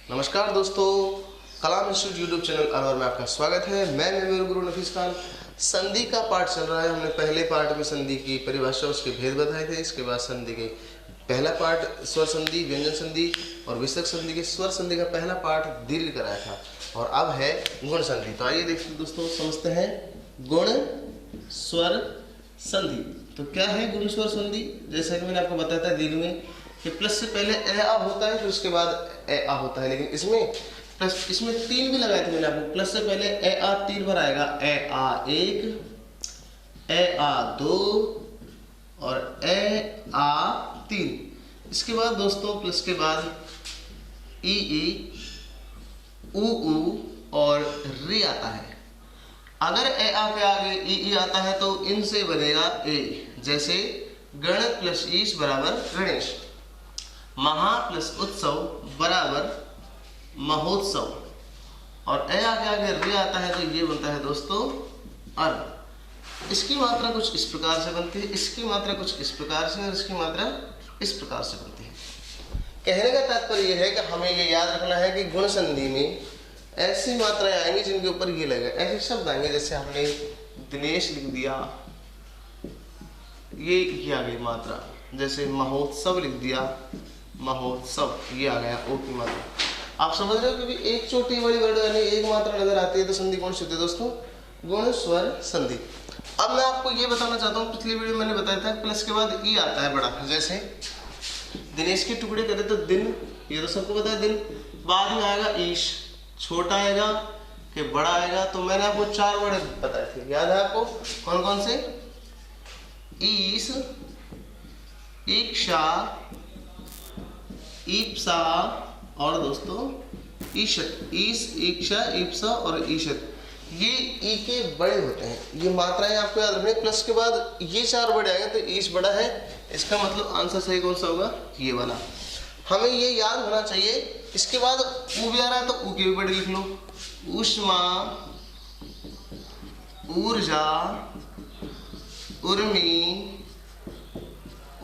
नमस्कार दोस्तों, कलाम institute YouTube channel Anwar में आपका स्वागत है। मैं मेरे गुरु नफीस खान। संधि का पाठ चल रहा है। हमने पहले पार्ट में संधि की परिभाषा, उसके भेद बताए थे। इसके बाद संधि के पहला पार्ट स्वर संधि, व्यंजन संधि और विसर्ग संधि के स्वर संधि का पहला पार्ट दीर्घ कराया था और अब है गुण संधि। तो आइए देखते दोस्तों, समझते हैं गुण स्वर संधि। तो क्या है गुण स्वर संधि? जैसा कि मैंने आपको बताया था दीर्घ में कि प्लस से पहले ए आ होता है, फिर उसके बाद ए आ होता है। लेकिन इसमें प्लस, इसमें तीन भी लगाए थे मैंने आपको। प्लस से पहले ए आ तीन बार आएगा, ए आ एक, ए आ दो और ए आ तीन। इसके बाद दोस्तों प्लस के बाद ई ऊ और री आता है। अगर ए आ के आगे ई आता है तो इनसे बनेगा ए, जैसे गण प्लस ईश बराबर गणेश, महा प्लस उत्सव बराबर महोत्सव, और ए आगे आगे रे आता है तो ये बनता है दोस्तों अर। इसकी मात्रा कुछ इस प्रकार से बनती है, इसकी मात्रा कुछ इस प्रकार से और इसकी मात्रा इस प्रकार से बनती है। कहने का तात्पर्य यह है कि हमें ये याद रखना है कि गुण संधि में ऐसी मात्राएं आएंगी जिनके ऊपर ये लगेगा, ऐसे शब्द आएंगे। जैसे हमने दिनेश लिख दिया, ये आ गई मात्रा। जैसे महोत्सव लिख दिया, महोत्सव, ये आ गया ओ की मात्रा। आप समझ रहे हो कि एक चोटी वाली वर्ड यानी एक मात्रा नजर आती है तो संधि कौन सी होती है दोस्तों? गुण स्वर संधि। अब मैं आपको ये बताना चाहता हूँ, पिछली वीडियो मैंने बताया था प्लस के बाद ई आता है बड़ा। जैसे दिनेश के टुकड़े करे तो दिन, ये तो सबको पता है दिन। बाद में आएगा ईश, छोटा आएगा कि बड़ा आएगा। तो मैंने आपको चार वर्ड बताए थे, याद है आपको? कौन कौन से? ईश, इक्षा, ईप्सा और दोस्तों ईशत। ईश, इक्षा, ईप्सा और ईशत, ये ई के बड़े होते हैं। ये मात्राएं आपको याद रखनी। प्लस के बाद ये चार बड़े आएंगे तो ईश बड़ा है, इसका मतलब आंसर सही कौन सा होगा? ये वाला। हमें ये याद होना चाहिए। इसके बाद ऊ भी आ रहा है तो ऊ के भी बड़े लिख लो। ऊष्मा, ऊर्जा, उर्मी,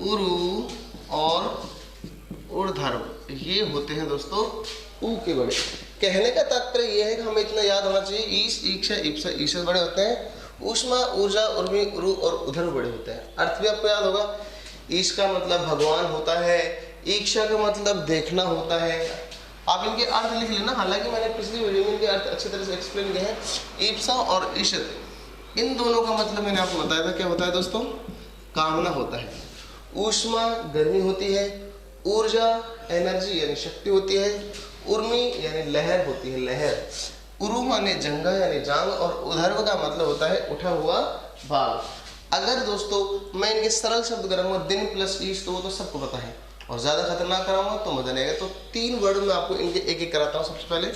उरु और ऊर्ध्व, ये होते हैं दोस्तों ऊ के बड़े। कहने का तात्पर्य यह है कि हमें इतना याद होना चाहिए, ईश, ईक्षा, ईप्सा, ईशत बड़े होते हैं। ऊष्मा, ऊर्जा, उर्मी, उरु और उधर्व बड़े होते हैं। अर्थ भी आपको याद होगा। ईश का मतलब भगवान होता है, ईक्षा का मतलब देखना होता है। आप इनके अर्थ लिख लेना, हालांकि मैंने पिछली वीडियो में इनके अर्थ अच्छी तरह से एक्सप्लेन किए हैं। ईप्सा और ईशत, इन दोनों का मतलब मैंने आपको बताया था। क्या होता है दोस्तों? कामना होता है। ऊष्मा गर्मी होती है, ऊर्जा एनर्जी यानी शक्ति होती है, उर्मी यानी लहर होती है, लहर। उरु माने जंगा यानी जांग, और उधर्व का मतलब होता है उठा हुआ भाग। अगर दोस्तों मैं इनके सरल शब्द कराऊंगा, दिन प्लस ईश, तो वो तो सबको पता है, और ज्यादा खतरनाक कराऊंगा तो मजा नहीं आएगा। तो तीन वर्ड में आपको इनके एक एक कराता हूँ। सबसे पहले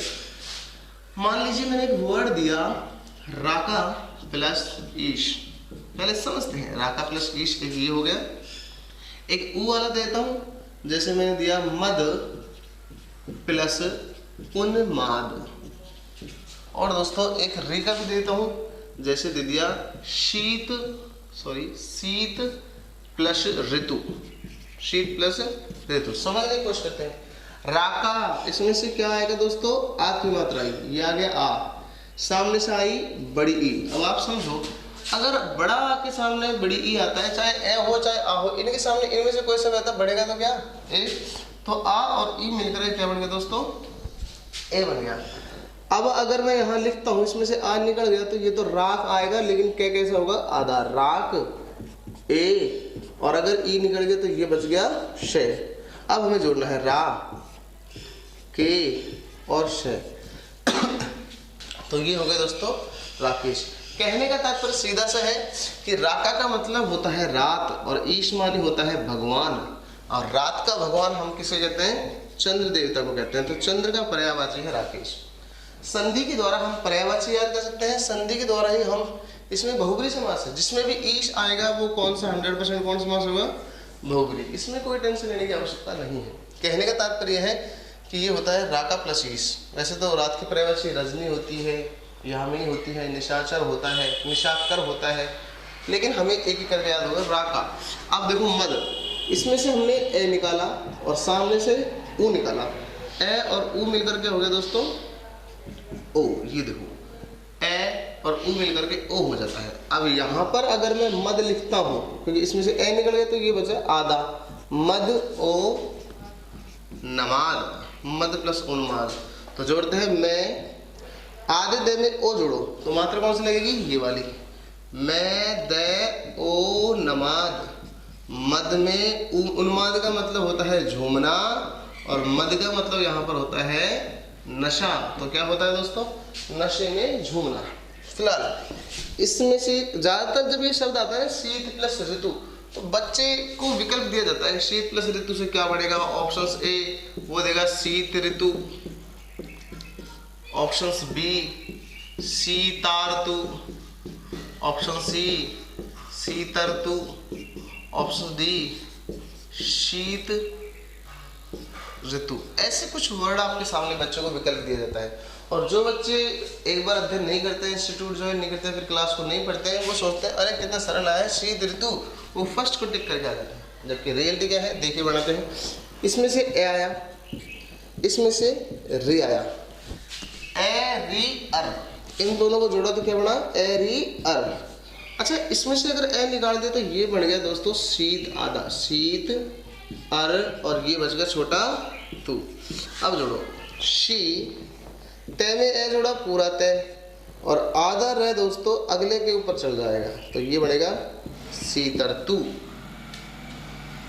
मान लीजिए मैंने एक वर्ड दिया, राका प्लस ईश। पहले समझते हैं, राका प्लस ईश एक ये हो गया। एक ऊ वाला देता हूँ, जैसे मैंने दिया मद प्लस उन्माद। और दोस्तों एक री का भी देता हूँ, जैसे दे दिया शीत प्लस ऋतु, शीत प्लस ऋतु। समझने की कोशिश करते हैं। राका, इसमें से क्या आएगा दोस्तों? आ की मात्रा आई, ये आ गया आ, सामने से आई बड़ी ई। अब आप समझो, अगर बड़ा आ के सामने बड़ी ई आता है, चाहे ए हो चाहे आ हो, इनके सामने इनमें से कोई सा आता बढ़ेगा तो क्या? ए। तो आ और ई मिलकर क्या बन गया दोस्तों? ए बन गया। अब अगर मैं यहाँ लिखता हूँ, इसमें से आ निकल गया तो ये तो राख आएगा, लेकिन क्या कैसे होगा? आधा, राख ए, और अगर ई निकल गया तो ये बच गया शे। अब हमें जोड़ना है रा, के और शे। तो ये हो गया दोस्तों राकेश। कहने का तात्पर्य सीधा सा है कि राका का मतलब होता है रात, और ईश मानी होता है भगवान, और रात का भगवान हम किसे कहते हैं? चंद्र देवता को कहते हैं। तो चंद्र का पर्यायवाची है राकेश। संधि के द्वारा हम पर्यायवाची याद कर सकते हैं। संधि के द्वारा ही हम, इसमें बहुब्री समास है, जिसमें भी ईश आएगा वो कौन सा 100% कौन समास होगा? बहुब्री। इसमें कोई टेंशन लेने की आवश्यकता नहीं है। कहने का तात्पर्य है कि ये होता है राका प्लस ईश। वैसे तो रात की पर्यायवाची रजनी होती है, यामिनी होती है, निशाचर होता है, निशाकर होता है, लेकिन हमें एक एक करके याद होगा राका। अब देखो मद, इसमें से हमने ए निकाला और सामने से ऊ निकाला। ए और ऊ मिलकर के हो गया दोस्तों ओ। ये देखो ए और ऊ मिलकर के ओ हो जाता है। अब यहाँ पर अगर मैं मद लिखता हूँ, क्योंकि इसमें से ए निकल गया तो ये बचा आधा, मद ओ नमाद, मद प्लस उन्माद। तो जोड़ते हैं मैं, आधे दे में ओ जोड़ो तो मात्रा कौन सी लगेगी, ये वाली, मैं दे ओ नमाद। मद में उन्माद का मतलब होता है झूमना और मद का मतलब यहाँ पर होता है नशा। तो क्या होता है दोस्तों, नशे में झूमना। फिलहाल इसमें से ज्यादातर जब ये शब्द आता है शीत प्लस ऋतु, तो बच्चे को विकल्प दिया जाता है शीत प्लस ऋतु से क्या बढ़ेगा। ऑप्शंस ए वो देगा शीत ऋतु, ऑप्शंस बी शीतार्तु, ऑप्शन सी शीतर्तु, ऑप्शन डी शीत ऋतु। ऐसे कुछ वर्ड आपके सामने बच्चों को विकल्प दिया जाता है। और जो बच्चे एक बार अध्ययन नहीं करते, इंस्टीट्यूट ज्वाइन नहीं करते, फिर क्लास को नहीं पढ़ते हैं, वो सोचते हैं अरे कितना सरल आया शीत ऋतु, वो फर्स्ट को टिक करके आ जाते हैं। जबकि रियलिटी क्या है, देखिए बनाते हैं। इसमें से ए आया, इसमें से री आया, ए री अर, इन दोनों को जोड़ा तो क्या बना, ए री अर। अच्छा, इसमें से अगर ए निकाल दे तो ये बन गया दोस्तों शीत आधा, शीत अर, और ये बच गया छोटा तू। अब जोड़ो शी, तय में ए जोड़ा पूरा तय, और आधा रह दोस्तों अगले के ऊपर चल जाएगा, तो ये बनेगा शीतर तू।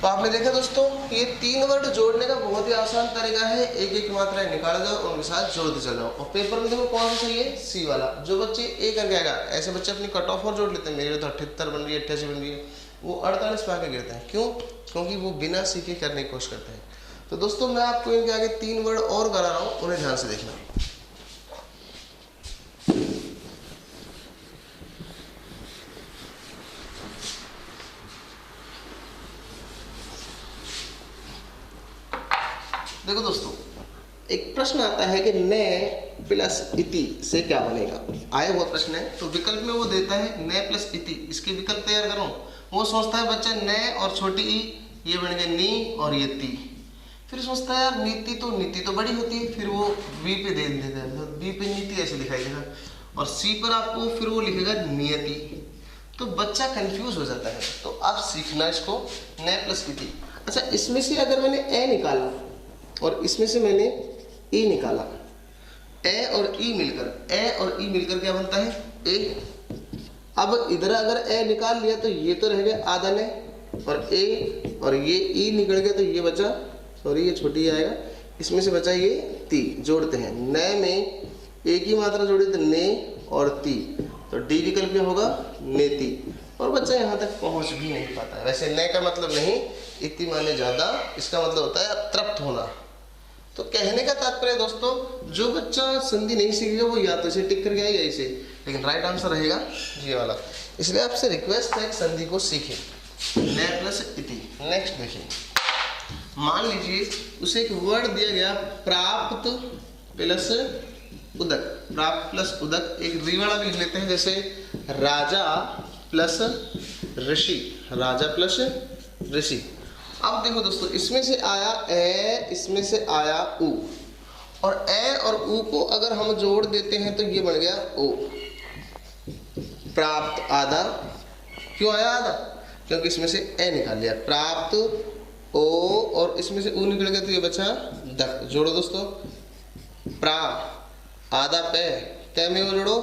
तो आपने देखा दोस्तों, ये तीन वर्ड जोड़ने का बहुत ही आसान तरीका है। एक एक मात्राएं निकाल जाओ, उनके साथ जोड़ते चल जाओ। और पेपर में देखो कौन सा सही है, सी वाला। जो बच्चे ए करके आएगा, ऐसे बच्चे अपनी कट ऑफ और जोड़ लेते हैं। मेरे तो 78 बन रही है, 88 बन रही है, वो 48 पे आके गिरते हैं। क्यों? क्योंकि वो बिना सीखे करने की कोशिश करते हैं। तो दोस्तों मैं आपको इनके आगे तीन वर्ड और करा रहा हूँ, उन्हें ध्यान से देखना। देखो दोस्तों, एक प्रश्न आता है कि ने प्लस इति से क्या बनेगा। आया हुआ प्रश्न है, तो विकल्प में वो देता है ने प्लस इति, इसके विकल्प तैयार करो। वो सोचता है बच्चा ने और छोटी ई, ये बन गया नी और ये ती। फिर सोचता है यार नीति तो बड़ी होती है, फिर वो बी पे दे देता है, बी पे नीति ऐसे दिखाई देगा, और सी पर आपको फिर वो लिखेगा नियति। तो बच्चा कंफ्यूज हो जाता है। तो आप सीखना इसको, ने प्लस इति। अच्छा, इसमें से अगर मैंने ए निकाला और इसमें से मैंने ई निकाला, ए और ई मिलकर क्या बनता है, ए। अब इधर अगर ए निकाल लिया तो ये तो रह गया आधा ने, और ए और ये ई निकल गया तो ये बचा, सॉरी ये छोटी आएगा, इसमें से बचा ये ती। जोड़ते हैं, ने में एक ही मात्रा जोड़ी तो ने और ती, तो डी विकल्प क्या होगा, नेति। और बच्चा यहाँ तक पहुँच भी नहीं पाता है। वैसे ने का मतलब नहीं, इति माने ज्यादा, इसका मतलब होता है तृप्त होना। तो कहने का तात्पर्य दोस्तों, जो बच्चा संधि नहीं सीखेगा वो या तो इसे टिक करके आएगा इसे, लेकिन राइट आंसर रहेगा ये वाला। इसलिए आपसे रिक्वेस्ट है संधि को सीखें, ने प्लस इति। नेक्स्ट देखिए, मान लीजिए उसे एक वर्ड दिया गया प्राप्त प्लस उदक। प्राप्त प्लस उदक, एक री वाला भी लिख लेते हैं, जैसे राजा प्लस ऋषि, राजा प्लस ऋषि। अब देखो दोस्तों, इसमें से आया ए, इसमें से आया उ, और ए और उ को अगर हम जोड़ देते हैं तो ये बन गया ओ। प्राप्त आधा, क्यों आया आधा, क्योंकि इसमें से ए निकाल लिया। प्राप्त ओ, और इसमें से उ निकल गया तो ये बचा दक। जोड़ो दोस्तों, प्रा आधा पे, तय में वो जोड़ो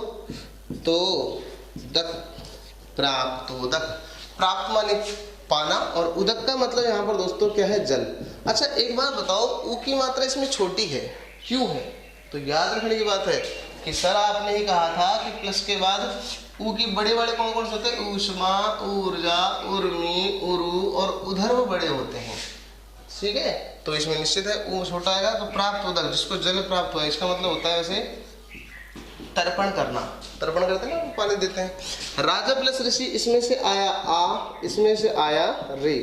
तो दक, प्राप्तोदक। प्राप्त माने पाना, और उदक का मतलब यहाँ पर दोस्तों क्या है, जल। अच्छा, एक बात बताओ, ऊ की मात्रा इसमें छोटी है, क्यों है? तो याद रखने की बात है कि सर आपने ही कहा था कि प्लस के बाद ऊ की बड़े वाले कौन कौन से होते हैं, ऊष्मा, ऊर्जा, उर्मी, उरु और उधर्व बड़े होते हैं। ठीक है, तो इसमें निश्चित है ऊ छोटा आएगा। तो प्राप्त उदक, जिसको जल प्राप्त हुआ, इसका मतलब होता है वैसे तर्पण करना। तर्पण करते हैं ना, पानी देते हैं। राजा प्लस ऋषि, इसमें से आया आ, इसमें से आया रे।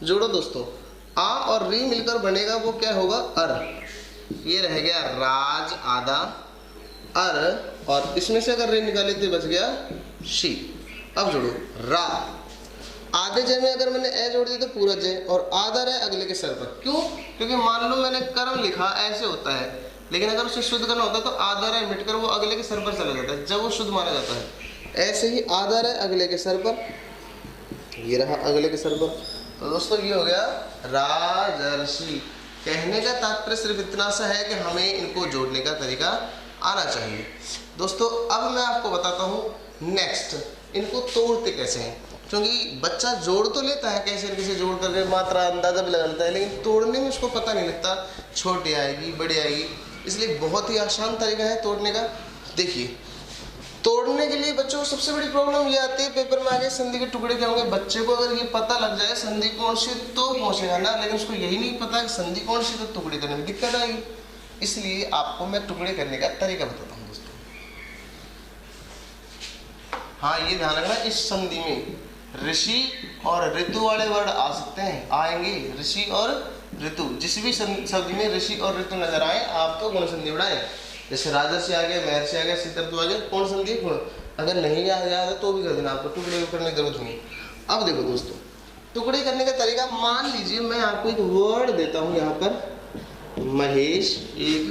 जोड़ो दोस्तों, आ और री मिलकर बनेगा वो क्या होगा, अर। ये रह गया राज आधा अर, और इसमें से अगर रे निकाले तो बच गया शी। अब जोड़ो रा, आधे जय में अगर मैंने ए जोड़ दी तो पूरा जय, और आधा रहे अगले के सर पर। क्यों? क्योंकि मान लो मैंने कर्म लिखा, ऐसे होता है, लेकिन अगर उसे शुद्ध करना होता है तो आधा रहे मिटकर वो अगले के सर पर चला जाता है, जब वो शुद्ध माना जाता है। ऐसे ही आधा रहे अगले के सर पर, ये रहा अगले के सर पर। तो दोस्तों ये हो गया राजर्षि। कहने का तात्पर्य सिर्फ इतना सा है कि हमें इनको जोड़ने का तरीका आना चाहिए। दोस्तों अब मैं आपको बताता हूँ नेक्स्ट, इनको तोड़ते कैसे हैं, क्योंकि बच्चा जोड़ तो लेता है कैसे कैसे जोड़ करके मात्रा अंदाजा भी लगा लेता है, लेकिन तोड़ने में उसको पता नहीं लगता, छोटी आएगी बड़ी आएगी। इसलिए बहुत ही आसान तरीका है तोड़ने का। देखिए, तोड़ने के लिए बच्चों को सबसे बड़ी प्रॉब्लम ये आती है, पेपर में आगे संधि के टुकड़े क्या होंगे। बच्चे को अगर ये पता लग जाए संधि कौन सी तो पहुंचेगा ना, लेकिन उसको यही नहीं पता कि संधि कौन सी, तो टुकड़े करने में दिक्कत आएगी। इसलिए आपको मैं टुकड़े करने का तरीका बताता हूँ दोस्तों। हाँ, ये ध्यान रखना, इस संधि में ऋषि और ऋतु वाले वर्ड आ सकते हैं, आएंगे ऋषि और ऋतु। जिस भी शब्द में ऋषि और ऋतु नजर आए आप तो गुण संधि उड़ाएं। जैसे राजर्षि आ गया, महर्षि आ गया, शीतऋतु आ गया, कौन संधि गुण। अगर नहीं याद है तो भी कर देना, आपको टुकड़े करने की जरूरत नहीं। अब देखो दोस्तों, टुकड़े करने का तरीका, मान लीजिए मैं आपको एक वर्ड देता हूं यहाँ पर, महेश, एक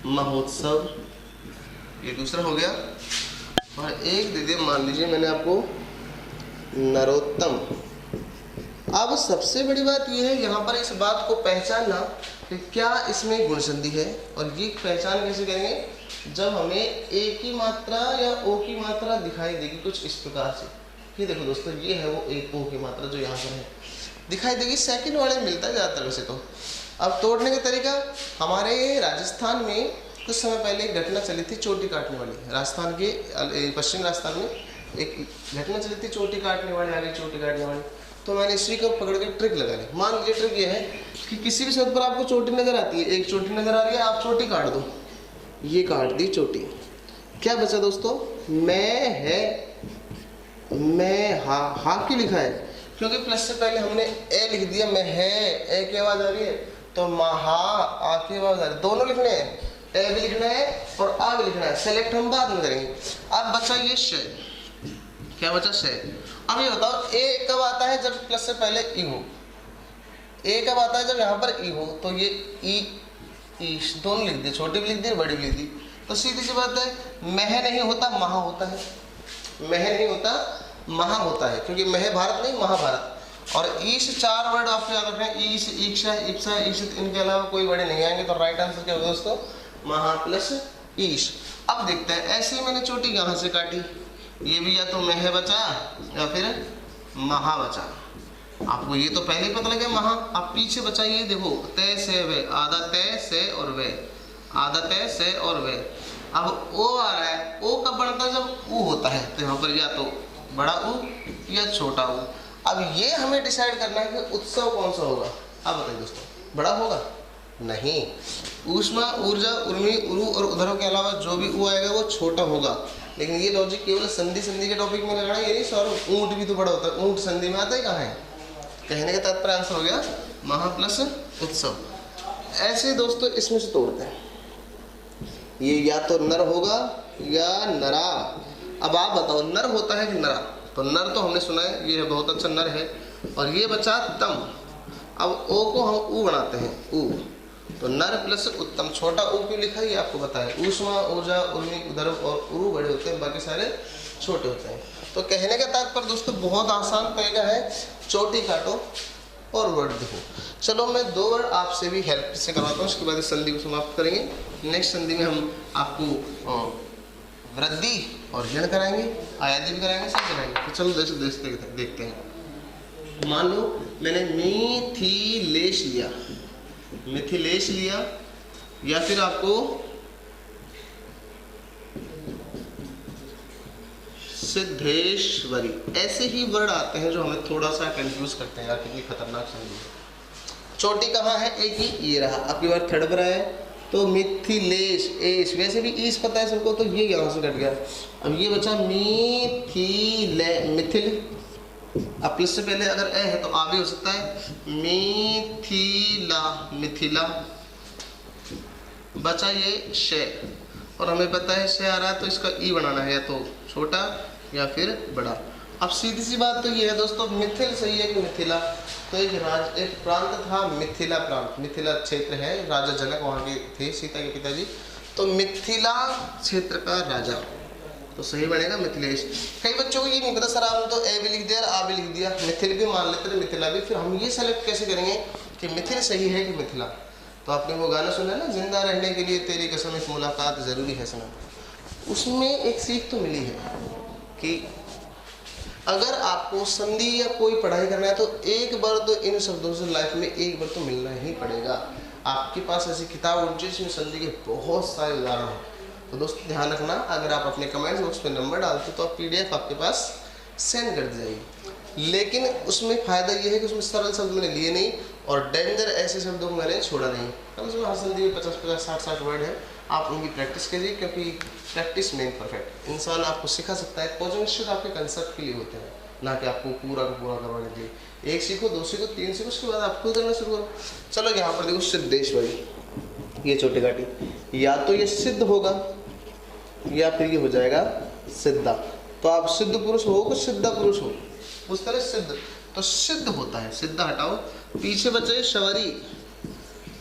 महोत्सव, ये दूसरा हो गया, और एक दे दिया मान लीजिए मैंने आपको नरोत्तम। अब सबसे बड़ी बात यह है यहाँ पर इस बात को पहचानना कि क्या इसमें गुण संधि है, और ये पहचान कैसे करेंगे, जब हमें ए की मात्रा या ओ की मात्रा दिखाई देगी कुछ इस प्रकार से। ये देखो दोस्तों, ये है वो एक ओ की मात्रा जो यहाँ पर है, दिखाई देगी। सेकंड वाले में मिलता है ज़्यादातर वैसे तो। अब तोड़ने का तरीका, हमारे राजस्थान में कुछ समय पहले एक घटना चली थी चोटी काटने वाली। राजस्थान के पश्चिम राजस्थान में एक घटना चली थी चोटी काटने वाली, आगे चोटी काटने वाली। तो मैंने इसी को पकड़ के ट्रिक लगा ली। मान लीजिए ट्रिक ये है कि किसी भी शब्द पर आपको चोटी नजर आती है, एक चोटी नजर आ रही है, आप चोटी काट दो, ये काट दी चोटी। क्या बचा दोस्तों, मैं है, मैं हा क्यों लिखा है, क्योंकि प्लस से पहले हमने ए लिख दिया, मैं है, ए की आवाज आ रही है, तो महा, आ की आवाज आ रही है, दोनों लिखने हैं, ए भी लिखना है और आ भी लिखना है। सेलेक्ट हम बाद में करेंगे। अब बचा ये श, क्या बचा श। अब ये बताओ, ए कब आता है, जब प्लस से पहले ई हो। ए कब आता है, जब यहाँ पर ई हो। तो ये ई दोनों लिख दिए, छोटी भी लिख दी, बड़ी भी लिख दी। तो सीधी सी बात है, मह नहीं होता महा होता है, मह नहीं होता महा होता है, क्योंकि मह भारत नहीं महाभारत। और ईश चार वर्ड आपको याद रखना है, ईश, ईक्षा, इप्सा, ईशित, इनके अलावा कोई वर्ड नहीं आएंगे। तो राइट आंसर क्या होगा दोस्तों, महा प्लस ईश। अब देखते हैं, ऐसे ही मैंने चोटी यहाँ से काटी, ये भी या तो मह बचा या फिर महा बचा। आपको ये तो पहले ही पता लगे महा। आप पीछे बचाइए, देखो तय से वे, आधा तय से और वे, आधा तय से और वे। अब ओ आ रहा है, ओ कब बनता है, जब ऊ होता है। तो यहाँ पर या तो बड़ा ऊ या छोटा ऊ। अब ये हमें डिसाइड करना है कि उत्सव कौन सा होगा। अब बताइए दोस्तों, बड़ा होगा नहीं, ऊष्मा, ऊर्जा, उर्मी, उरु और उधरों के अलावा जो भी ऊ आएगा वो छोटा होगा। लेकिन ये लॉजिक केवल संधि के टॉपिक में लगाना, ये नहीं सर ऊंट भी तो बड़ा होता है, ऊंट संधि में आता ही कहाँ है। कहने का तात्पर्य आंसर हो गया महा प्लस उत्सव। ऐसे दोस्तों इसमें से तोड़ते हैं, ये या तो नर होगा या नरा। अब आप बताओ, नर होता है कि नरा। तो नर तो हमने सुना है, ये बहुत अच्छा नर है। और ये बचा तम। अब ओ को हम ऊ बनाते हैं, ऊ। तो नर प्लस उत्तम, छोटा ऊ क्यों लिखा है आपको पता है। ऊष्मा, ऊर्जा, उर्मी, उदर और उरु बड़े होते हैं, बाकी सारे छोटे होते हैं। तो कहने का तात्पर्य दोस्तों बहुत आसान तरीका है, चोटी काटो और वर्ड देखो। चलो मैं दो वर्ड आपसे भी हेल्प से करवाता हूँ, उसके बाद इस संधि को समाप्त करेंगे। नेक्स्ट संधि में हम आपको वृद्धि और ऋण कराएंगे, आयादी भी कराएंगे, सब कराएंगे। तो चलो देखते हैं। मान लो मैंने मिथिलेश लिया, मिथिलेश लिया, या फिर आपको सिद्धेश्वरी। ऐसे ही वर्ड आते हैं जो हमें थोड़ा सा कंफ्यूज करते हैं, यार कितनी खतरनाक संधि है। चोटी कहाँ है, एक ही, ये रहा। आपकी बार थर्ड पर है तो मिथिलेश, एश, वैसे भी ईश पता है सबको, तो ये यहाँ से कट गया। अब ये बचा मिथिले, मिथिल। अब प्लस से पहले अगर ए है तो आ भी हो सकता है, मिथिला, मिथिला। बचा ये शे, और हमें पता है शे आ रहा है तो इसका ई बनाना है, या तो छोटा या फिर बड़ा। अब सीधी सी बात तो ये है दोस्तों, मिथिल सही है कि मिथिला? तो एक प्रांत था मिथिला प्रांत, मिथिला क्षेत्र है, राजा जनक वहाँ के थे, सीता के पिताजी। तो मिथिला क्षेत्र का राजा, तो सही बनेगा मिथिलेश। कई बच्चों को ये नहीं पता सर, आपने तो ए भी लिख दिया और आ भी लिख दिया, मिथिल भी मान लेते थे, मिथिला भी, फिर हम ये सेलेक्ट कैसे करेंगे कि मिथिल सही है कि मिथिला? तो आपने वो गाना सुना है ना, जिंदा रहने के लिए तेरी कसम एक मुलाकात ज़रूरी है सनम, उसमें एक सीख तो मिली है कि अगर आपको संधि या कोई पढ़ाई करना है तो एक बार तो इन शब्दों से लाइफ में एक बार तो मिलना ही पड़ेगा। आपके पास ऐसी किताब होनी चाहिए जिसमें संधि के बहुत सारे उदाहरण हैं। तो दोस्तों ध्यान रखना, अगर आप अपने कमेंट बॉक्स में नंबर डालते तो आप PDF आपके पास सेंड कर दी जाएगी। लेकिन उसमें फ़ायदा ये है कि उसमें सरल शब्द मैंने लिए नहीं और डेंजर ऐसे शब्दों को मैंने छोड़ा नहीं। कम से कम हर संधि में 50-50, 60-60 वर्ड है, आप उनकी प्रैक्टिस कीजिए, क्योंकि प्रैक्टिस मेन परफेक्ट। इंसान आपको सिखा सकता है, कोचिंग इंस्टीट्यूट आपके कंसेप्ट के लिए होते हैं, ना कि आपको पूरा का पूरा करवाने के लिए। 1 सीखो, 2 सीखो, 3 सीखो, उसके बाद आप खुद करना शुरू करो। चलो यहाँ पर देखो सिद्धेश्वरी, ये छोटी घाटी, या तो ये सिद्ध होगा या फिर ये हो जाएगा सिद्धा। तो आप सिद्ध पुरुष हो कि सिद्धा पुरुष हो, उस तरह सिद्ध, तो सिद्ध होता है, सिद्धा हटाओ, पीछे बचे शवरी।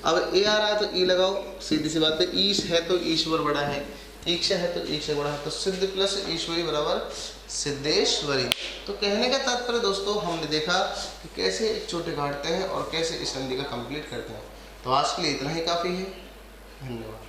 अब ए आ रहा है तो ई लगाओ, सीधी सी बात है, ईश है तो ईश्वर बड़ा है, ईक्षा है तो ईश्वर बड़ा है, तो सिद्ध प्लस ईश्वरी बराबर सिद्धेश्वरी। तो कहने का तात्पर्य दोस्तों, हमने देखा कि कैसे एक चोटी काटते हैं और कैसे इस संधि का कंप्लीट करते हैं। तो आज के लिए इतना ही काफ़ी है, धन्यवाद।